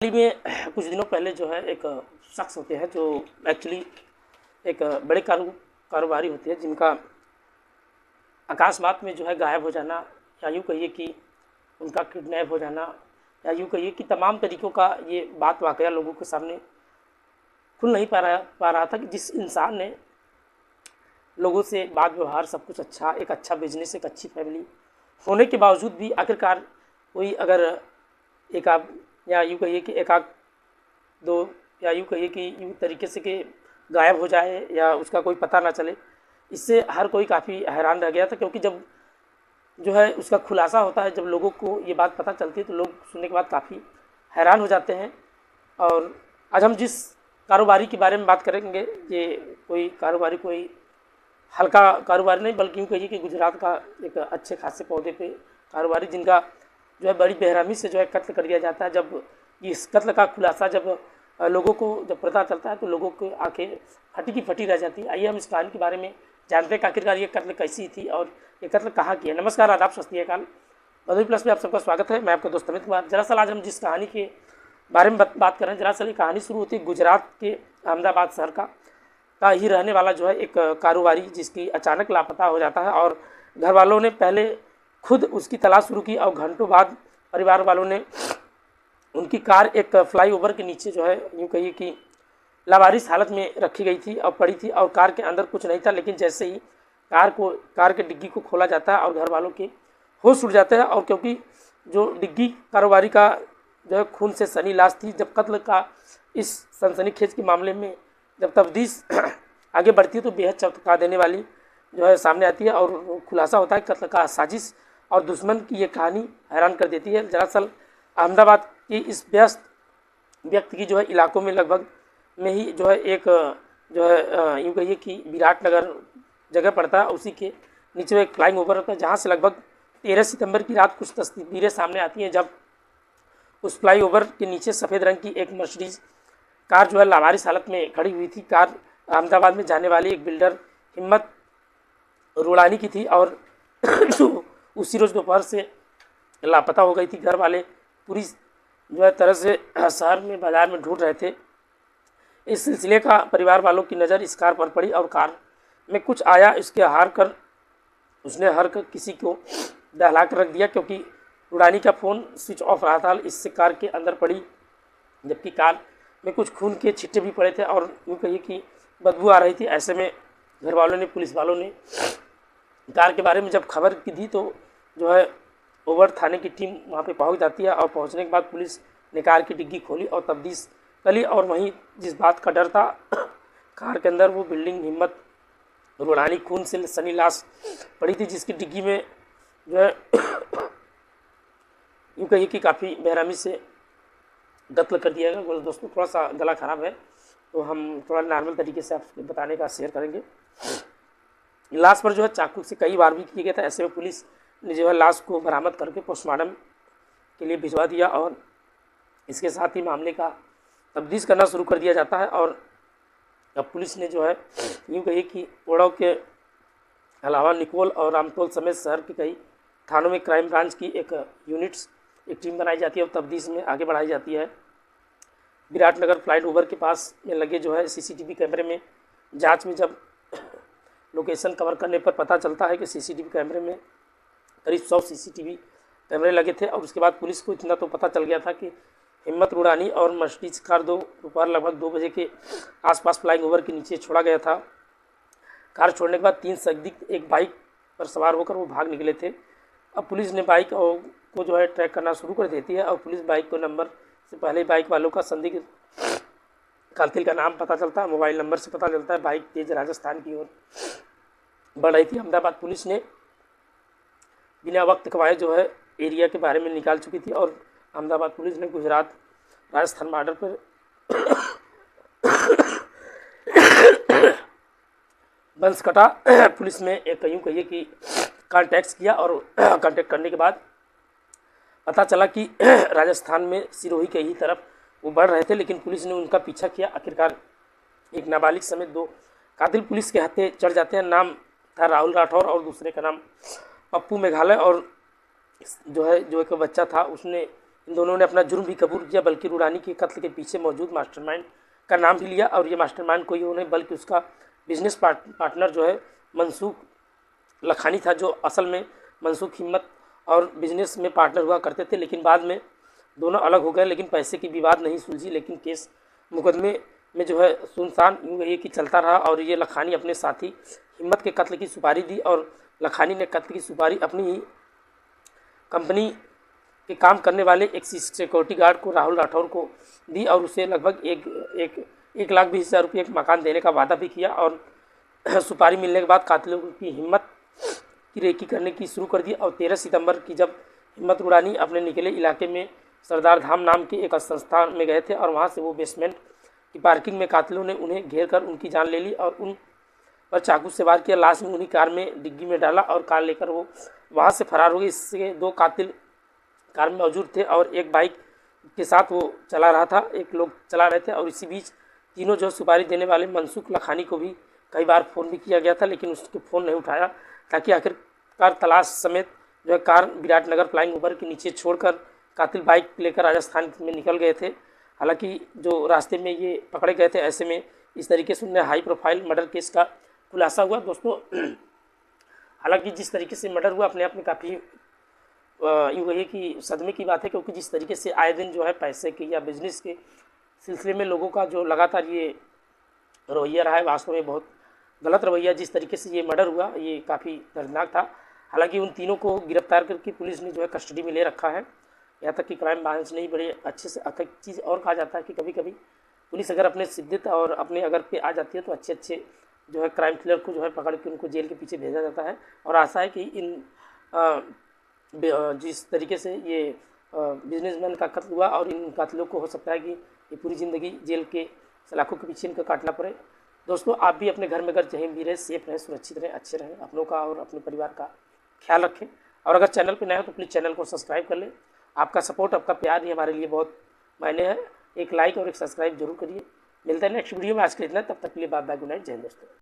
हाल ही में कुछ दिनों पहले जो है एक शख्स होते हैं जो एक्चुअली एक बड़े कारोबारी होते हैं जिनका अकस्मात में जो है गायब हो जाना, या यूँ कहिए कि उनका किडनैप हो जाना, या यूँ कहिए कि तमाम तरीक़ों का ये बात वाक़या लोगों के सामने खुल नहीं पा रहा था कि जिस इंसान ने लोगों से बात व्यवहार सब कुछ अच्छा, एक अच्छा बिजनेस, एक अच्छी फैमिली होने के बावजूद भी आखिरकार कोई अगर एक आध, या यूँ कहिए कि एक आध दो, या यूँ कहिए कि यूँ तरीके से कि गायब हो जाए या उसका कोई पता ना चले, इससे हर कोई काफ़ी हैरान रह गया था। क्योंकि जब जो है उसका खुलासा होता है, जब लोगों को ये बात पता चलती है तो लोग सुनने के बाद काफ़ी हैरान हो जाते हैं। और आज हम जिस कारोबारी के बारे में बात करेंगे, ये कोई कारोबारी कोई हल्का कारोबारी नहीं, बल्कि यूँ कहिए कि गुजरात का एक अच्छे खासे पौधे पे कारोबारी, जिनका जो है बड़ी बेरहमी से जो है कत्ल कर दिया जाता है। जब इस कत्ल का खुलासा जब लोगों को जब पता चलता है तो लोगों की आंखें फटी की फटी रह जाती है। आइए हम इस कहानी के बारे में जानते हैं कि आखिरकार ये कत्ल कैसी थी और ये कत्ल कहाँ किया। नमस्कार, आदाब, सत श्री अकाल। बदवी प्लस में आप सबका स्वागत है। मैं आपका दोस्त अमित कुमार। दरअसल आज हम जिस कहानी के बारे में बात कर रहे हैं, दरअसल ये कहानी शुरू होती है गुजरात के अहमदाबाद शहर का ही रहने वाला जो है एक कारोबारी, जिसकी अचानक लापता हो जाता है। और घर वालों ने पहले खुद उसकी तलाश शुरू की और घंटों बाद परिवार वालों ने उनकी कार एक फ्लाईओवर के नीचे जो है यूँ कहिए कि लावारिस हालत में रखी गई थी और पड़ी थी, और कार के अंदर कुछ नहीं था। लेकिन जैसे ही कार के डिग्गी को खोला जाता है और घर वालों के होश उड़ जाते हैं। और क्योंकि जो डिग्गी कारोबारी का जो है खून से सनी लाश थी, जब कत्ल का इस सनसनीखेज के मामले में जब तफ्तीश आगे बढ़ती है तो बेहद चौंका देने वाली जो है सामने आती है और खुलासा होता है कत्ल का साजिश और दुश्मन की ये कहानी हैरान कर देती है। दरअसल अहमदाबाद की इस व्यक्त की जो है इलाकों में लगभग में ही जो है एक जो है यूँ कहिए कि विराटनगर जगह पड़ता है, उसी के नीचे एक फ्लाइंग ओवर होता है, जहाँ से लगभग 13 सितंबर की रात कुछ तस्वीरें सामने आती हैं जब उस फ्लाई ओवर के नीचे सफ़ेद रंग की एक मर्सिडीज कार जो है लावारिस हालत में खड़ी हुई थी। कार अहमदाबाद में जाने वाली एक बिल्डर हिम्मत रुड़ानी की थी और उसी रोज़ दोपहर से लापता हो गई थी। घर वाले पूरी जो है तरह से शहर में बाज़ार में ढूंढ रहे थे। इस सिलसिले का परिवार वालों की नज़र इस कार पर पड़ी और कार में कुछ आया, उसने हर कर किसी को दहला कर रख दिया, क्योंकि रुड़ानी का फ़ोन स्विच ऑफ रहा था। इससे कार के अंदर पड़ी, जबकि कार में कुछ खून के छिट्टे भी पड़े थे और यूँ कहिए कि बदबू आ रही थी। ऐसे में घर वालों ने, पुलिस वालों ने कार के बारे में जब खबर की दी तो जो है ओवर थाने की टीम वहाँ पे पहुँच जाती है। और पहुँचने के बाद पुलिस ने कार की डिग्गी खोली और तफ्तीश करी। और वहीं जिस बात का डर था, कार के अंदर वो बिल्डिंग हिम्मत रुड़ानी खून से सनी लाश पड़ी थी, जिसकी डिग्गी में जो है यूँ कहिए कि काफ़ी बेरहमी से कत्ल कर दिया गया। दोस्तों, थोड़ा सा गला ख़राब है तो हम थोड़ा नॉर्मल तरीके से आपको बताने का शेयर करेंगे। लाश पर जो है चाकू से कई बार भी किया गया था। ऐसे में पुलिस ने जो है लाश को बरामद करके पोस्टमार्टम के लिए भिजवा दिया और इसके साथ ही मामले का तफ्तीश करना शुरू कर दिया जाता है। और अब पुलिस ने जो है यूँ कहिए कि ओड़ाव के अलावा निकोल और रामतोल समेत शहर के कई थानों में क्राइम ब्रांच की एक टीम बनाई जाती है और तफ्तीश में आगे बढ़ाई जाती है। विराटनगर फ्लाइट ओवर के पास में लगे जो है सीसीटीवी कैमरे में जांच में जब लोकेशन कवर करने पर पता चलता है कि सीसीटीवी कैमरे में करीब 100 सीसीटीवी कैमरे लगे थे। और उसके बाद पुलिस को इतना तो पता चल गया था कि हिम्मत रुड़ानी और मर्सिडीज कार दोपहर लगभग 2 बजे के आसपास फ्लाइंग ओवर के नीचे छोड़ा गया था। कार छोड़ने के बाद 3 संदिग्ध एक बाइक पर सवार होकर वो भाग निकले थे। अब पुलिस ने बाइक को जो है ट्रैक करना शुरू कर देती है और पुलिस बाइक को नंबर से पहले बाइक वालों का संदिग्ध कातिल का नाम पता चलता है, मोबाइल नंबर से पता चलता है। बाइक तेज राजस्थान की ओर बढ़ रही थी। अहमदाबाद पुलिस ने बिना वक्त गवाए जो है एरिया के बारे में निकाल चुकी थी और अहमदाबाद पुलिस ने गुजरात राजस्थान बॉर्डर पर बंसकटा पुलिस में एक यूँ कहिए कि कांटेक्ट किया और कांटेक्ट करने के बाद पता चला कि राजस्थान में सिरोही के ही तरफ वो बढ़ रहे थे। लेकिन पुलिस ने उनका पीछा किया। आखिरकार एक नाबालिग समेत 2 कातिल पुलिस के हाथे चढ़ जाते हैं। नाम था राहुल राठौर और दूसरे का नाम पप्पू मेघालय। और जो एक बच्चा था उसने इन दोनों ने अपना जुर्म भी कबूल किया, बल्कि रुडानी के कत्ल के पीछे मौजूद मास्टरमाइंड का नाम भी लिया। और ये मास्टरमाइंड कोई और नहीं बल्कि उसका बिजनेस पार्टनर जो है मनसूख लखानी था, जो असल में मनसूख हिम्मत और बिजनेस में पार्टनर हुआ करते थे। लेकिन बाद में दोनों अलग हो गए, लेकिन पैसे की विवाद नहीं सुलझी। लेकिन केस मुकदमे में जो है सुनसान यूँ ये कि चलता रहा। और ये लखानी अपने साथी हिम्मत के कत्ल की सुपारी दी और लखानी ने कत्ल की सुपारी अपनी ही कंपनी के काम करने वाले एक सिक्योरिटी गार्ड को राहुल राठौर को दी और उसे लगभग 1,20,000 रुपये एक मकान देने का वादा भी किया। और सुपारी मिलने के बाद कातिलों की हिम्मत की रेकी करने की शुरू कर दी। और 13 सितंबर की जब हिम्मत रुडानी अपने निकले इलाके में सरदार धाम नाम के एक संस्थान में गए थे और वहाँ से वो बेसमेंट की पार्किंग में कातिलों ने उन्हें घेर कर उनकी जान ले ली और उन पर चाकू से वार किया। लाश में उन्हीं कार में डिग्गी में डाला और कार लेकर वो वहाँ से फरार हो गए। इससे 2 कातिल कार में मौजूद थे और एक बाइक के साथ वो चला रहा था, एक लोग चला रहे थे। और इसी बीच तीनों जो सुपारी देने वाले मनसूख लखानी को भी कई बार फ़ोन भी किया गया था, लेकिन उसके फ़ोन नहीं उठाया, ताकि आखिरकार तलाश समेत जो है कार विराटनगर फ्लाइंग ओवर के नीचे छोड़कर कातिल बाइक लेकर राजस्थान में निकल गए थे। हालांकि जो रास्ते में ये पकड़े गए थे, ऐसे में इस तरीके से उन्हें हाई प्रोफाइल मर्डर केस का खुलासा हुआ। दोस्तों, हालांकि जिस तरीके से मर्डर हुआ अपने आप में काफ़ी यूँ ये कि सदमे की बात है, क्योंकि जिस तरीके से आए दिन जो है पैसे के या बिजनेस के सिलसिले में लोगों का जो लगातार ये रवैया रहा है, वास्तव में बहुत गलत रवैया। जिस तरीके से ये मर्डर हुआ ये काफ़ी दर्दनाक था। हालांकि उन तीनों को गिरफ्तार करके पुलिस ने जो है कस्टडी में ले रखा है। यहाँ तक कि क्राइम ब्रांच ने बड़े अच्छे से एक चीज़ और कहा जाता है कि कभी कभी पुलिस अगर अपने सिद्दत और अपने अगर पे आ जाती है तो अच्छे जो है क्राइम किलर को जो है पकड़ के उनको जेल के पीछे भेजा जाता है। और आशा है कि इन जिस तरीके से ये बिजनेसमैन का कत्ल हुआ और इन कातिलों को हो सकता है कि ये पूरी ज़िंदगी जेल के सलाखों के पीछे इनको काटना पड़े। दोस्तों, आप भी अपने घर में अगर जहीं भी रहे, सेफ रहें, सुरक्षित रहें, अच्छे रहें, अपनों का और अपने परिवार का ख्याल रखें। और अगर चैनल पर नए हो तो प्लीज़ चैनल को सब्सक्राइब कर लें। आपका सपोर्ट, आपका प्यार ही हमारे लिए बहुत मायने है। एक लाइक और एक सब्सक्राइब जरूर करिए। मिलते हैं नेक्स्ट वीडियो में। आज के इतना, तब तक के लिए बाय बाय, गुड नाइट, जय हिंद दोस्तों।